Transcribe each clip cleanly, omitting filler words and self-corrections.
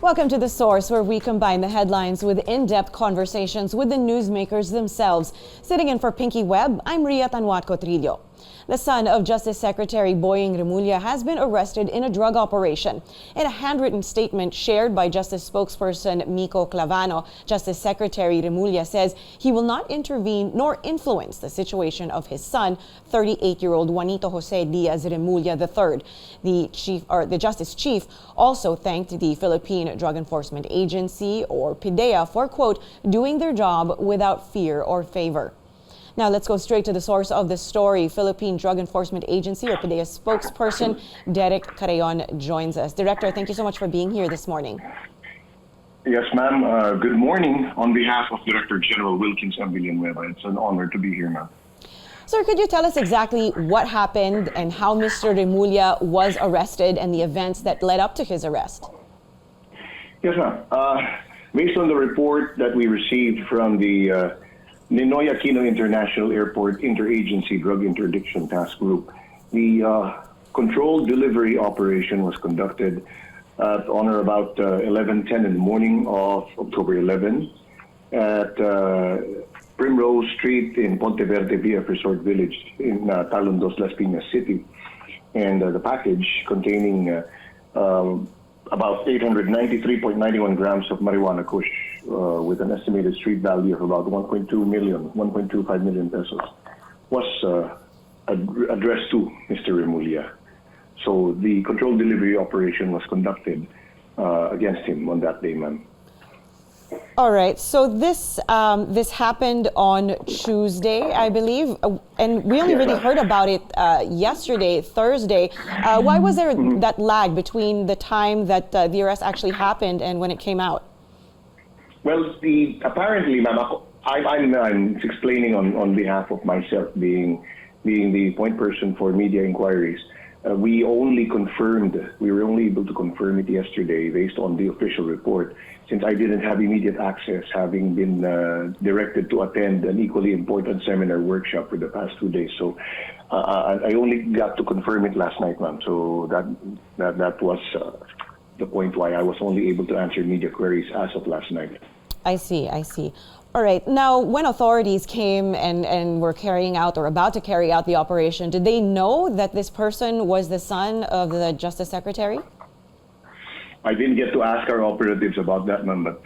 Welcome to The Source, where we combine the headlines with in-depth conversations with the newsmakers themselves. Sitting in for Pinky Webb, I'm Ria Tanjuatco-Trillo. The son of Justice Secretary Boying Remulla has been arrested in a drug operation. In a handwritten statement shared by Justice spokesperson Mico Clavano, Justice Secretary Remulla says he will not intervene nor influence the situation of his son, 38-year-old Juanito Diaz Remulla III. The Justice Chief also thanked the Philippine Drug Enforcement Agency, or PDEA, for, quote, doing their job without fear or favor. Now let's go straight to the source of the story. Philippine Drug Enforcement Agency, or PDEA spokesperson Derrick Carreon joins us. Director, thank you so much for being here this morning. Yes, ma'am. Good morning. On behalf of Director General Wilkins M. Villanueva, it's an honor to be here, ma'am. Sir, could you tell us exactly what happened and how Mr. Remulla was arrested and the events that led up to his arrest? Yes, ma'am. Based on the report that we received from the Ninoy Aquino International Airport Interagency Drug Interdiction Task Group, the controlled delivery operation was conducted on or about 11:10 in the morning of October 11 at Primrose Street in Ponteverde VF Resort Village in Talondos, Las Piñas City. And the package containing about 893.91 grams of marijuana kush with an estimated street value of about 1.25 million pesos was addressed to Mr. Remulla. So the controlled delivery operation was conducted against him on that day, ma'am. All right. So this happened on Tuesday, I believe, and we only really heard about it yesterday, Thursday. Why was there that lag between the time that the arrest actually happened and when it came out? Well, apparently, ma'am, I'm explaining on behalf of myself, being the point person for media inquiries. We were only able to confirm it yesterday based on the official report, since I didn't have immediate access, having been directed to attend an equally important seminar workshop for the past 2 days. So I only got to confirm it last night, ma'am. So that was the point why I was only able to answer media queries as of last night. I see. All right. Now, when authorities came and were carrying out or about to carry out the operation, did they know that this person was the son of the Justice Secretary? I didn't get to ask our operatives about that, ma'am, but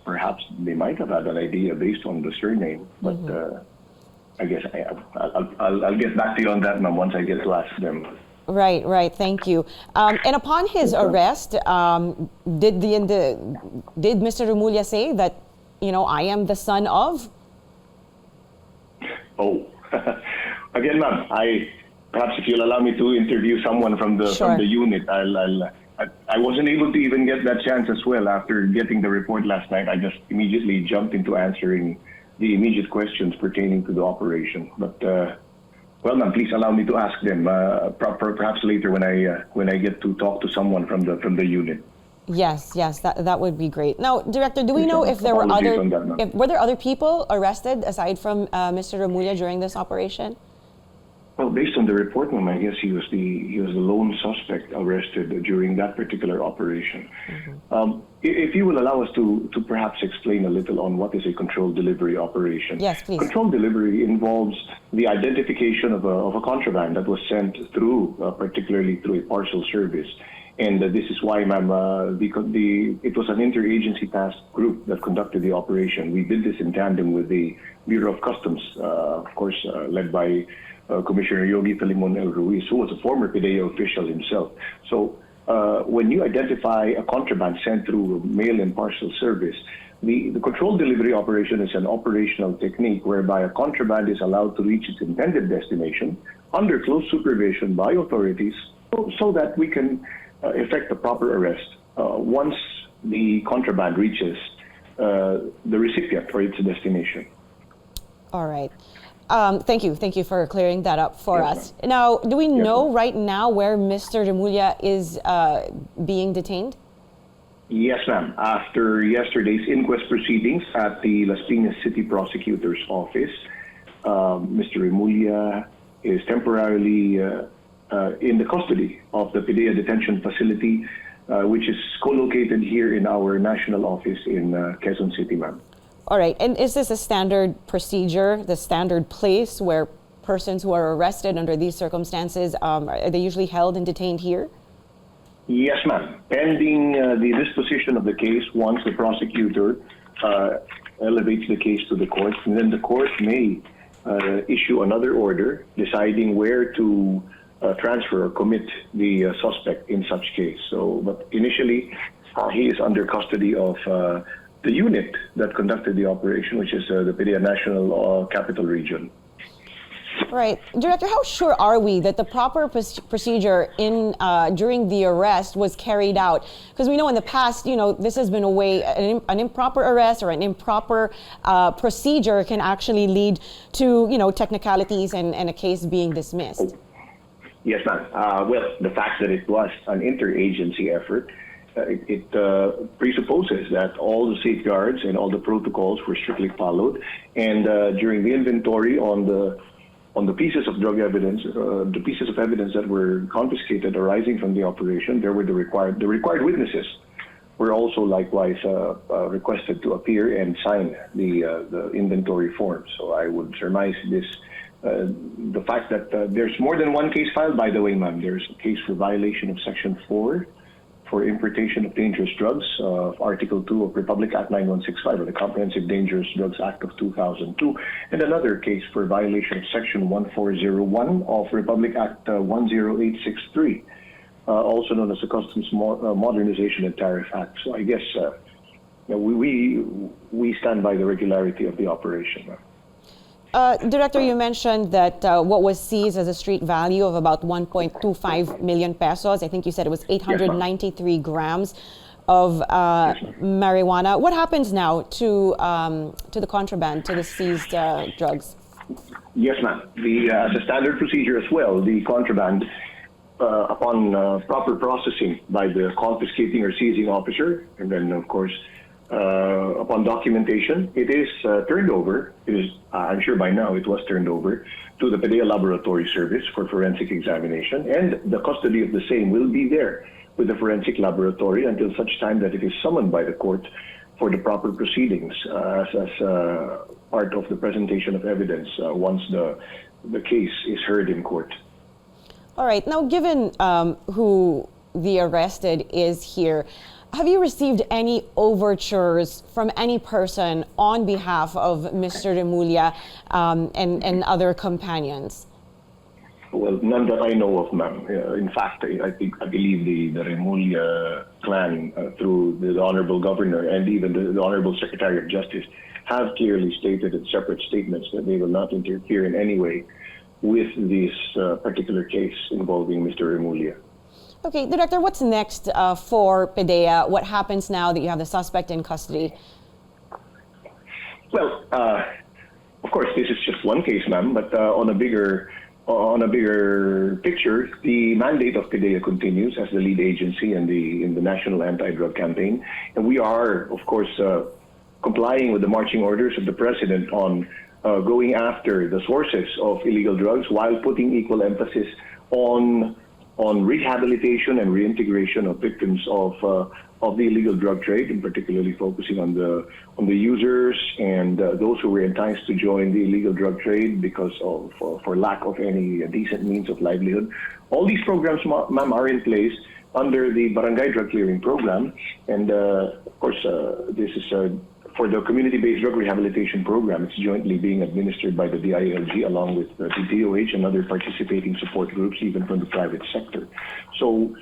perhaps they might have had an idea based on the surname. But I guess I'll get back to you on that, ma'am, once I get to ask them. Right. Thank you. And upon his arrest, did Mr. Remulla say that, I am the son of? Oh, again, ma'am, perhaps if you'll allow me to interview someone from the unit, I wasn't able to even get that chance as well. After getting the report last night, I just immediately jumped into answering the immediate questions pertaining to the operation. But well, ma'am, please allow me to ask them perhaps later when I get to talk to someone from the unit. Yes, that would be great. Now, Director, do we know if there were were there other people arrested aside from Mr. Remulla during this operation? Well, based on the report, ma'am, I guess he was the lone suspect arrested during that particular operation. If you will allow us to perhaps explain a little on what is a controlled delivery operation. Yes, please. Controlled delivery involves the identification of a contraband that was sent through, particularly through a parcel service. And this is why, ma'am, it was an interagency task group that conducted the operation. We did this in tandem with the Bureau of Customs, of course, led by Commissioner Yogi Filimon El Ruiz, who was a former PDEA official himself. So when you identify a contraband sent through mail and parcel service, the controlled delivery operation is an operational technique whereby a contraband is allowed to reach its intended destination under close supervision by authorities so that we can effect the proper arrest once the contraband reaches the recipient or its destination. All right. Thank you for clearing that up for us. Now, do we know right now where Mr. Remulla is being detained? Yes, ma'am. After yesterday's inquest proceedings at the Las Piñas City Prosecutor's Office, Mr. Remulla is temporarily in the custody of the PDEA detention facility which is co-located here in our national office in Quezon City, ma'am. All right. And is this a standard procedure, the standard place where persons who are arrested under these circumstances, are they usually held and detained here? Yes, ma'am. Pending the disposition of the case, once the prosecutor elevates the case to the court, and then the court may issue another order deciding where to transfer or commit the suspect in such case. So, but initially, he is under custody of the unit that conducted the operation, which is the PDEA National Capital Region. Right. Director, how sure are we that the proper procedure during the arrest was carried out? Because we know in the past, this has been a way, an improper arrest or an improper procedure can actually lead to, technicalities and a case being dismissed. Yes, ma'am. Well, the fact that it was an interagency effort, it presupposes that all the safeguards and all the protocols were strictly followed. And during the inventory on the pieces of drug evidence, the pieces of evidence that were confiscated arising from the operation, there were the required witnesses were also likewise requested to appear and sign the inventory form. So I would surmise this. The fact that there's more than one case filed, by the way, ma'am. There's a case for violation of Section 4 for importation of dangerous drugs, Article 2 of Republic Act 9165 or the Comprehensive Dangerous Drugs Act of 2002, and another case for violation of Section 1401 of Republic Act 10863, also known as the Customs Modernization and Tariff Act. So I guess we stand by the regularity of the operation, ma'am. Director, you mentioned that what was seized as a street value of about 1.25 million pesos. I think you said it was 893 grams of marijuana. What happens now to the contraband, to the seized drugs? Yes, ma'am. As a standard procedure as well, the contraband, upon proper processing by the confiscating or seizing officer, and then, of course, upon documentation, it is turned over. It is, I'm sure by now it was turned over to the PDEA Laboratory Service for forensic examination, and the custody of the same will be there with the forensic laboratory until such time that it is summoned by the court for the proper proceedings as part of the presentation of evidence once the case is heard in court. All right. Now, given who the arrested is here, have you received any overtures from any person on behalf of Mr. Remulla and other companions? Well, none that I know of, ma'am. In fact, I believe the Remulla clan, through the Honorable Governor and even the Honorable Secretary of Justice, have clearly stated in separate statements that they will not interfere in any way with this particular case involving Mr. Remulla. Okay, Director, what's next for PDEA? What happens now that you have the suspect in custody? Well, of course, this is just one case, ma'am, but on a bigger picture, the mandate of PDEA continues as the lead agency in the national anti-drug campaign, and we are, of course, complying with the marching orders of the President on going after the sources of illegal drugs while putting equal emphasis on rehabilitation and reintegration of victims of the illegal drug trade, and particularly focusing on the users and those who were enticed to join the illegal drug trade because of for lack of any decent means of livelihood. All these programs, ma'am, are in place under the Barangay Drug Clearing Program, and of course, this is for the community-based drug rehabilitation program. It's jointly being administered by the DILG along with the DOH and other participating support groups, even from the private sector. So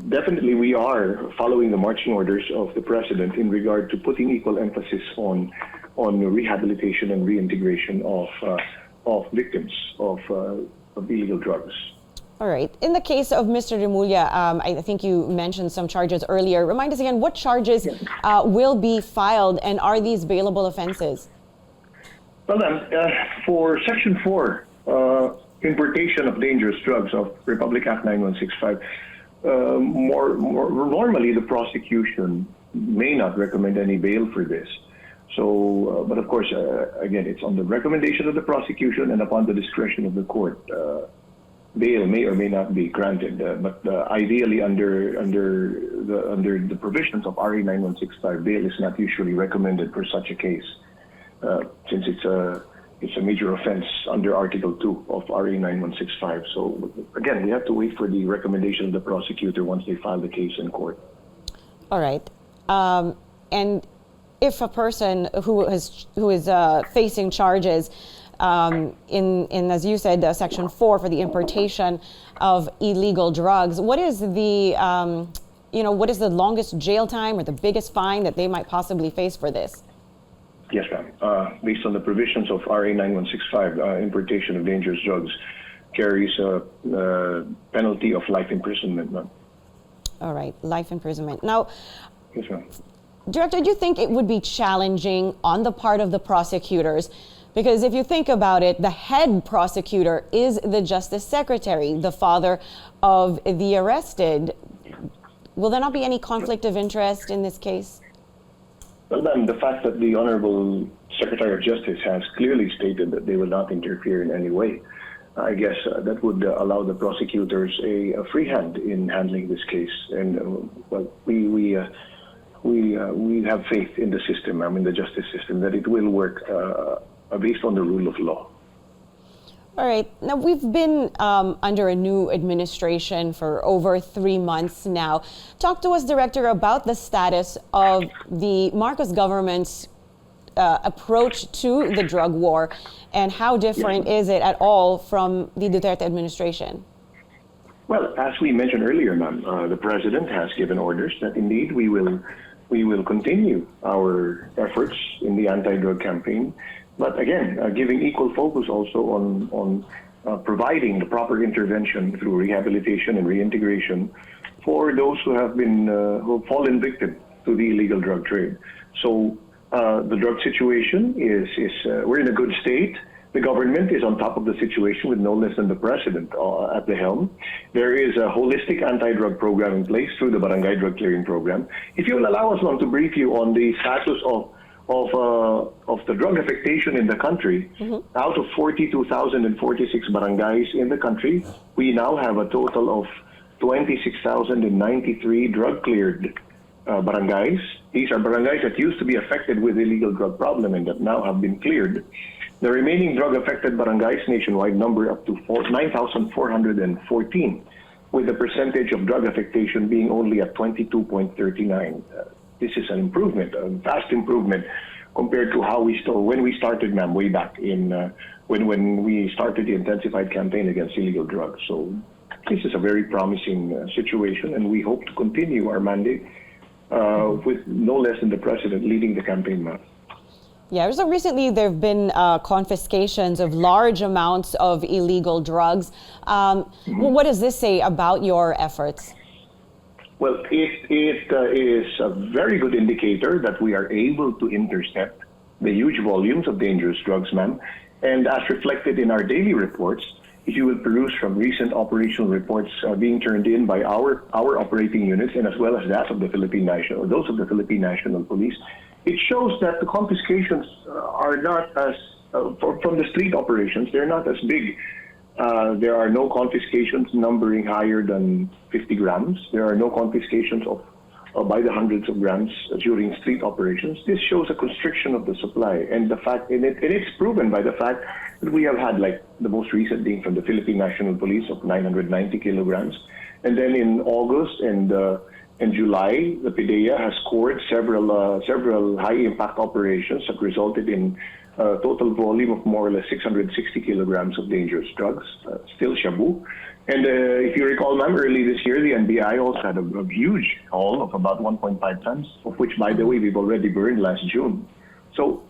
definitely we are following the marching orders of the President in regard to putting equal emphasis on rehabilitation and reintegration of victims of illegal drugs. All right. In the case of Mr. Remulla, I think you mentioned some charges earlier. Remind us again, what charges will be filed, and are these bailable offenses? Well, then, for Section 4, importation of dangerous drugs of Republic Act 9165, normally the prosecution may not recommend any bail for this. So, but of course, again, it's on the recommendation of the prosecution and upon the discretion of the court. bail may or may not be granted, but ideally under the provisions of RA 9165, bail is not usually recommended for such a case, since it's a major offense under Article 2 of RA 9165. So again, we have to wait for the recommendation of the prosecutor once they file the case in court. All right, and if a person who is facing charges in as you said, Section 4 for the importation of illegal drugs, what is the what is the longest jail time or the biggest fine that they might possibly face for this? Yes, ma'am. Based on the provisions of RA 9165, importation of dangerous drugs carries a penalty of life imprisonment, ma'am. All right, life imprisonment. Now, yes, ma'am. Director, do you think it would be challenging on the part of the prosecutors? Because if you think about it, the head prosecutor is the Justice Secretary, the father of the arrested. Will there not be any conflict of interest in this case? Well, ma'am, the fact that the Honorable Secretary of Justice has clearly stated that they will not interfere in any way, I guess that would allow the prosecutors a free hand in handling this case. And well, we have faith in the system, ma'am, in the justice system, that it will work based on the rule of law. All right. Now, we've been under a new administration for over 3 months now. Talk to us, Director, about the status of the Marcos government's approach to the drug war, and how different is it at all from the Duterte administration? Well, as we mentioned earlier, ma'am, the President has given orders that indeed we will continue our efforts in the anti-drug campaign. But again, giving equal focus also on providing the proper intervention through rehabilitation and reintegration for those who have been who have fallen victim to the illegal drug trade. So the drug situation is we're in a good state. The government is on top of the situation with no less than the President at the helm. There is a holistic anti-drug program in place through the Barangay Drug Clearing Program. If you will allow us, ma'am, to brief you on the status of the drug affectation in the country, out of 42,046 barangays in the country, we now have a total of 26,093 drug-cleared barangays. These are barangays that used to be affected with illegal drug problem and that now have been cleared. The remaining drug-affected barangays nationwide number up to 9,414, with the percentage of drug affectation being only at 22.39. This is an improvement, a vast improvement compared to how when we started, ma'am, way back in when we started the intensified campaign against illegal drugs. So this is a very promising situation, and we hope to continue our mandate with no less than the President leading the campaign, ma'am. Yeah, so recently there have been confiscations of large amounts of illegal drugs. What does this say about your efforts? Well, it is a very good indicator that we are able to intercept the huge volumes of dangerous drugs, ma'am. And as reflected in our daily reports, if you will peruse from recent operational reports being turned in by our operating units, and as well as that of the Philippine National Police, it shows that the confiscations are not as from the street operations. They're not as big. There are no confiscations numbering higher than 50 grams. There are no confiscations of by the hundreds of grams during street operations. This shows a constriction of the supply, and it's proven by the fact that we have had, like the most recent being from the Philippine National Police of 990 kilograms, and then in August and July, the PDEA has scored several high-impact operations that resulted in a total volume of more or less 660 kilograms of dangerous drugs, still shabu. And if you recall, ma'am, early this year, the NBI also had a huge haul of about 1.5 tons, of which, by the way, we've already burned last June. So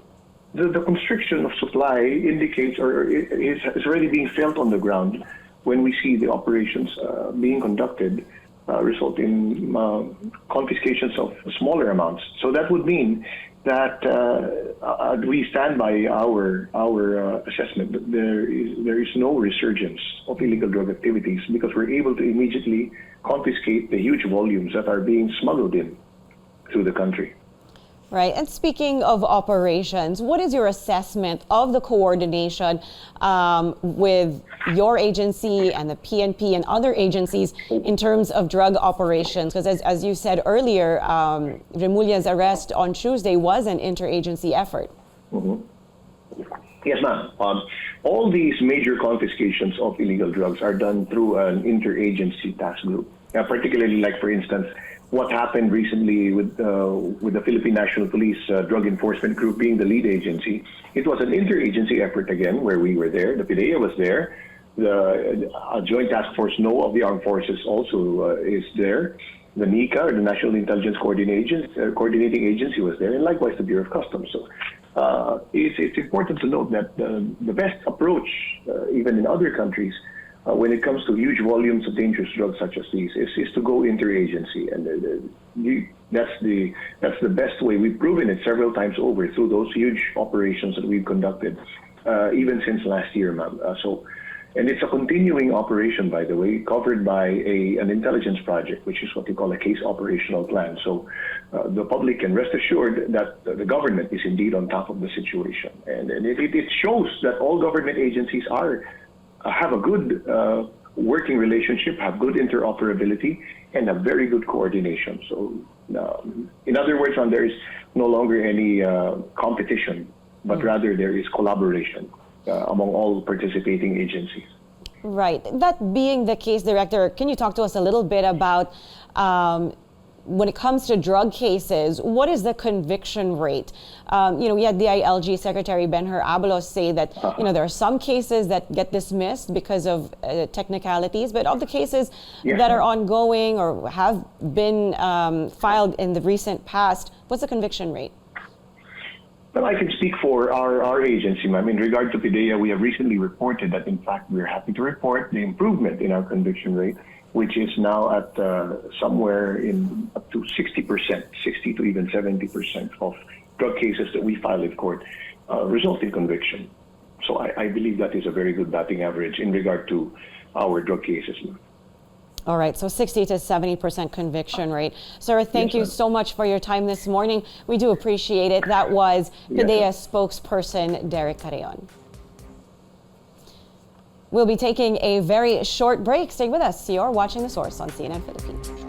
the constriction of supply indicates, or is already being felt on the ground when we see the operations being conducted, result in confiscations of smaller amounts. So that would mean that we stand by our assessment that there is no resurgence of illegal drug activities, because we're able to immediately confiscate the huge volumes that are being smuggled in through the country. Right. And speaking of operations, what is your assessment of the coordination with your agency and the PNP and other agencies in terms of drug operations? Because as you said earlier, Remulla's arrest on Tuesday was an interagency effort. Mhm. Yes, ma'am. All these major confiscations of illegal drugs are done through an interagency task group. Particularly, like for instance, what happened recently with the Philippine National Police Drug Enforcement Group being the lead agency. It was an interagency effort again, where we were there. The PDEA was there. The Joint Task Force No of the Armed Forces also is there. The NICA, or the National Intelligence Coordinating Agency, was there, and likewise the Bureau of Customs. So it's important to note that the best approach, even in other countries, when it comes to huge volumes of dangerous drugs such as these, is to go interagency, and that's the best way. We've proven it several times over through those huge operations that we've conducted, even since last year, ma'am. And it's a continuing operation, by the way, covered by an intelligence project, which is what we call a case operational plan. So the public can rest assured that the government is indeed on top of the situation, and it shows that all government agencies have a good working relationship, have good interoperability, and a very good coordination. So, in other words, there is no longer any competition, but rather there is collaboration among all participating agencies. Right. That being the case, Director, can you talk to us a little bit about when it comes to drug cases, what is the conviction rate? We had DILG Secretary Ben-Hur-Abalos say that there are some cases that get dismissed because of technicalities, but of the cases that are ongoing or have been filed in the recent past, what's the conviction rate? Well, I can speak for our agency, ma'am. In regard to PDEA, we have recently reported that, in fact, we're happy to report the improvement in our conviction rate, which is now at somewhere in up to 60%, 60 to even 70% of drug cases that we file in court result in conviction. So I believe that is a very good batting average in regard to our drug cases. All right, so 60 to 70% conviction rate. Sir, thank you so much for your time this morning. We do appreciate it. That was PDEA spokesperson Derrick Carreon. We'll be taking a very short break. Stay with us. You're watching The Source on CNN Philippines.